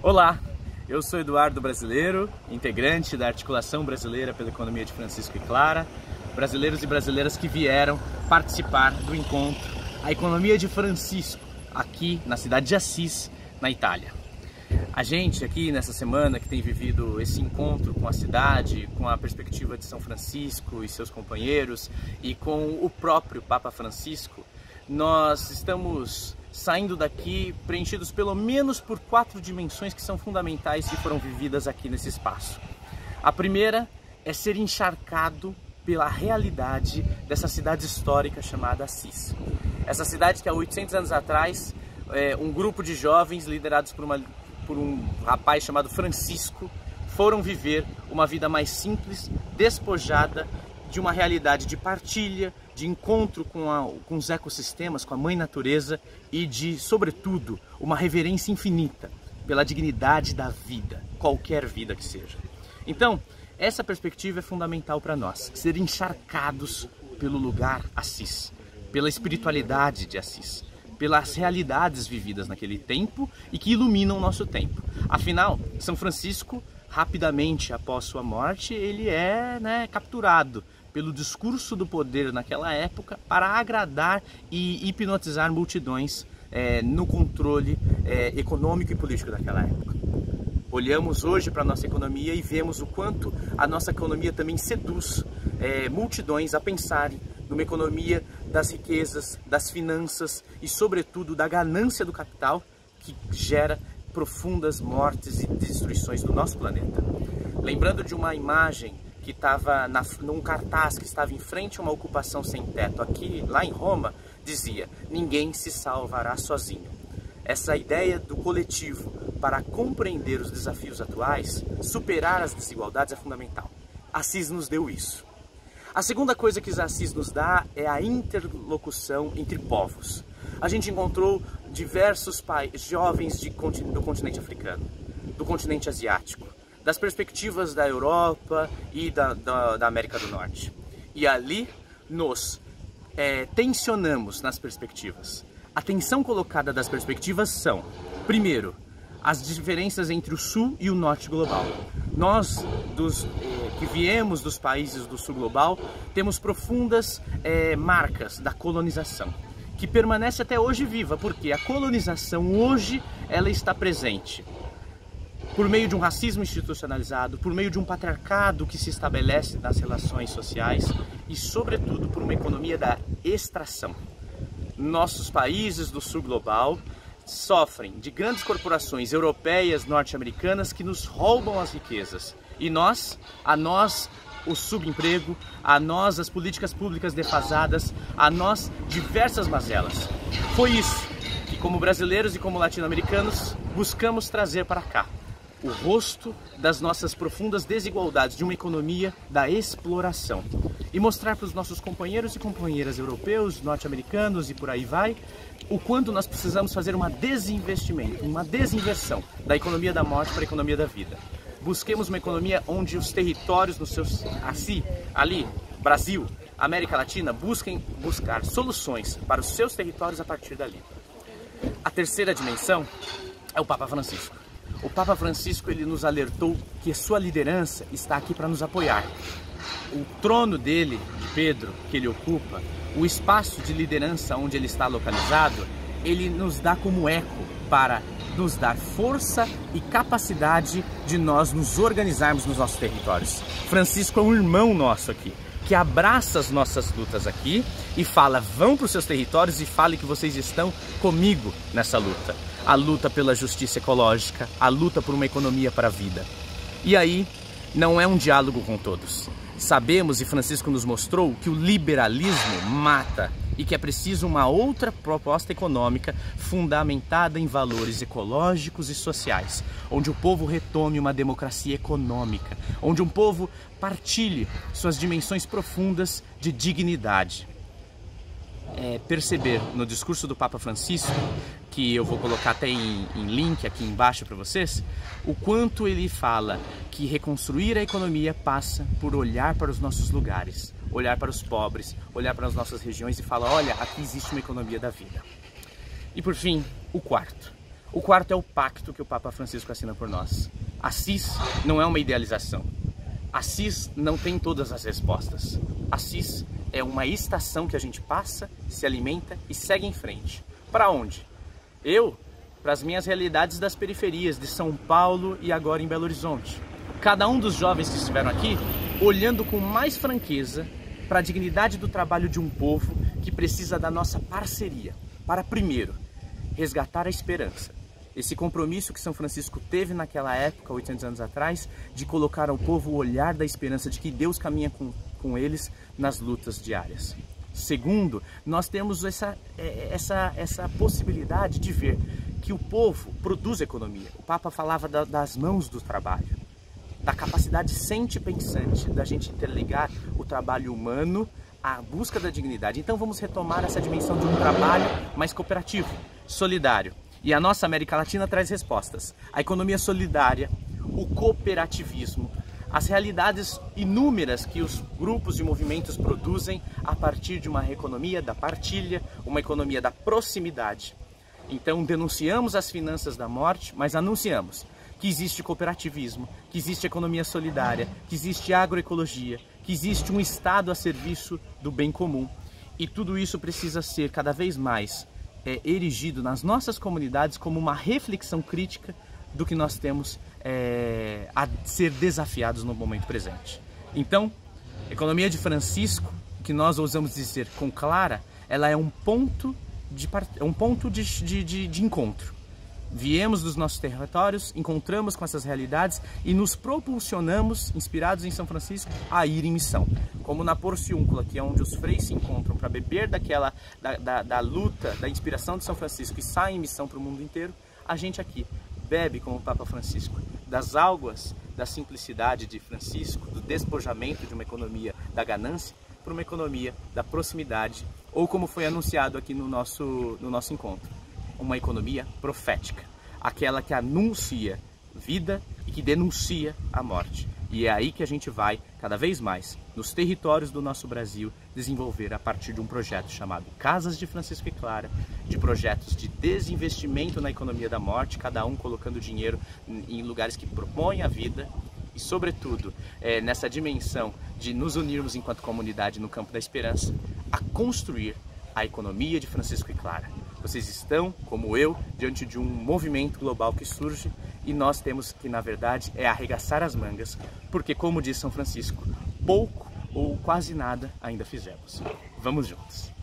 Olá, eu sou Eduardo Brasileiro, integrante da Articulação Brasileira pela Economia de Francisco e Clara, brasileiros e brasileiras que vieram participar do encontro A Economia de Francisco, aqui na cidade de Assis, na Itália. A gente aqui nessa semana que tem vivido esse encontro com a cidade, com a perspectiva de São Francisco e seus companheiros e com o próprio Papa Francisco, nós estamos saindo daqui preenchidos pelo menos por 4 dimensões que são fundamentais e foram vividas aqui nesse espaço. A primeira é ser encharcado pela realidade dessa cidade histórica chamada Assis. Essa cidade que há 800 anos atrás, um grupo de jovens liderados por um rapaz chamado Francisco foram viver uma vida mais simples, despojada de uma realidade de partilha, de encontro com os ecossistemas, com a mãe natureza e de, sobretudo, uma reverência infinita pela dignidade da vida, qualquer vida que seja. Então, essa perspectiva é fundamental para nós, ser encharcados pelo lugar Assis, pela espiritualidade de Assis, pelas realidades vividas naquele tempo e que iluminam o nosso tempo. Afinal, São Francisco, rapidamente após sua morte, ele é capturado pelo discurso do poder naquela época para agradar e hipnotizar multidões no controle econômico e político daquela época. Olhamos hoje para a nossa economia e vemos o quanto a nossa economia também seduz multidões a pensarem numa economia das riquezas, das finanças e, sobretudo, da ganância do capital que gera profundas mortes e destruições do nosso planeta. Lembrando de uma imagem que estava num cartaz que estava em frente a uma ocupação sem teto aqui, lá em Roma, dizia: ninguém se salvará sozinho. Essa ideia do coletivo para compreender os desafios atuais, superar as desigualdades é fundamental. Assis nos deu isso. A segunda coisa que Assis nos dá é a interlocução entre povos. A gente encontrou diversos jovens do continente africano, do continente asiático, das perspectivas da Europa e da América do Norte. E ali nos tensionamos nas perspectivas. A tensão colocada das perspectivas são, primeiro, as diferenças entre o Sul e o Norte global. Nós, que viemos dos países do Sul global, temos profundas marcas da colonização, que permanece até hoje viva, porque a colonização hoje ela está presente por meio de um racismo institucionalizado, por meio de um patriarcado que se estabelece nas relações sociais e, sobretudo, por uma economia da extração. Nossos países do Sul global sofrem de grandes corporações europeias, norte-americanas que nos roubam as riquezas. E a nós o subemprego, a nós as políticas públicas defasadas, a nós diversas mazelas. Foi isso que, como brasileiros e como latino-americanos, buscamos trazer para cá. O rosto das nossas profundas desigualdades de uma economia da exploração. E mostrar para os nossos companheiros e companheiras europeus, norte-americanos e por aí vai, o quanto nós precisamos fazer uma desinvestimento, uma desinversão da economia da morte para a economia da vida. Busquemos uma economia onde os territórios ali, Brasil, América Latina, buscar soluções para os seus territórios a partir dali. A terceira dimensão é o Papa Francisco. O Papa Francisco ele nos alertou que sua liderança está aqui para nos apoiar. O trono dele, de Pedro, que ele ocupa, o espaço de liderança onde ele está localizado, ele nos dá como eco para nos dar força e capacidade de nós nos organizarmos nos nossos territórios. Francisco é um irmão nosso aqui, que abraça as nossas lutas aqui e fala: vão para os seus territórios e fale que vocês estão comigo nessa luta. A luta pela justiça ecológica, a luta por uma economia para a vida. E aí, não é um diálogo com todos. Sabemos, e Francisco nos mostrou, que o liberalismo mata e que é preciso uma outra proposta econômica fundamentada em valores ecológicos e sociais, onde o povo retome uma democracia econômica, onde um povo partilhe suas dimensões profundas de dignidade. Perceber no discurso do Papa Francisco, que eu vou colocar até em link aqui embaixo para vocês, o quanto ele fala que reconstruir a economia passa por olhar para os nossos lugares, olhar para os pobres, olhar para as nossas regiões e falar: olha, aqui existe uma economia da vida. E por fim, o quarto. O quarto é o pacto que o Papa Francisco assina por nós. Assis não é uma idealização. Assis não tem todas as respostas. Assis é uma estação que a gente passa, se alimenta e segue em frente. Para onde? Para as minhas realidades das periferias de São Paulo e agora em Belo Horizonte. Cada um dos jovens que estiveram aqui olhando com mais franqueza para a dignidade do trabalho de um povo que precisa da nossa parceria para, primeiro, resgatar a esperança. Esse compromisso que São Francisco teve naquela época, 800 anos atrás, de colocar ao povo o olhar da esperança de que Deus caminha com eles nas lutas diárias. Segundo, nós temos essa possibilidade de ver que o povo produz economia. O Papa falava das mãos do trabalho, da capacidade sente-pensante, da gente interligar o trabalho humano à busca da dignidade. Então vamos retomar essa dimensão de um trabalho mais cooperativo, solidário. E a nossa América Latina traz respostas. A economia solidária, o cooperativismo, as realidades inúmeras que os grupos e movimentos produzem a partir de uma economia da partilha, uma economia da proximidade. Então denunciamos as finanças da morte, mas anunciamos que existe cooperativismo, que existe economia solidária, que existe agroecologia, que existe um Estado a serviço do bem comum. E tudo isso precisa ser cada vez mais erigido nas nossas comunidades como uma reflexão crítica do que nós temos a ser desafiados no momento presente. Então, a economia de Francisco, que nós ousamos dizer com clara, ela é um ponto de encontro. Viemos dos nossos territórios, encontramos com essas realidades e nos propulsionamos, inspirados em São Francisco, a ir em missão. Como na Porciúncula, que é onde os freis se encontram para beber da luta, da inspiração de São Francisco e saem em missão para o mundo inteiro, a gente aqui bebe, como o Papa Francisco, das águas da simplicidade de Francisco, do despojamento de uma economia da ganância para uma economia da proximidade, ou como foi anunciado aqui no nosso encontro, uma economia profética, aquela que anuncia vida e que denuncia a morte. E é aí que a gente vai, cada vez mais, nos territórios do nosso Brasil, desenvolver a partir de um projeto chamado Casas de Francisco e Clara, de projetos de desinvestimento na economia da morte, cada um colocando dinheiro em lugares que propõem a vida e, sobretudo, nessa dimensão de nos unirmos enquanto comunidade no campo da esperança, a construir a economia de Francisco e Clara. Vocês estão, como eu, diante de um movimento global que surge e nós temos que, na verdade, arregaçar as mangas, porque, como diz São Francisco, pouco ou quase nada ainda fizemos. Vamos juntos!